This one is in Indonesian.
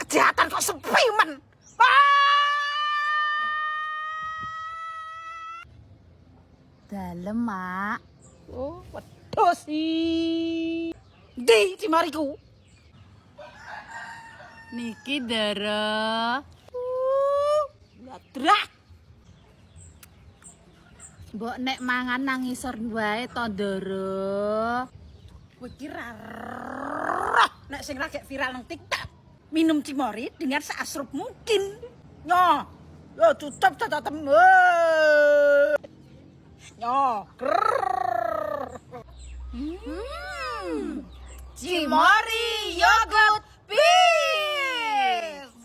Kejahatan kok sepi men. Dalem, Mak. Oh, wedhus iki. Ndi cimariku? Niki, Dara. Ladrak. Mbok nek mangan nang ngisor wae to, Dara. Kowe kira roh nek sing lagi viral nang TikTok. Minum cimori dengan seasrup mungkin. Nyo. Yo tutup tatatem. Nyo. Cimori yogurt peas.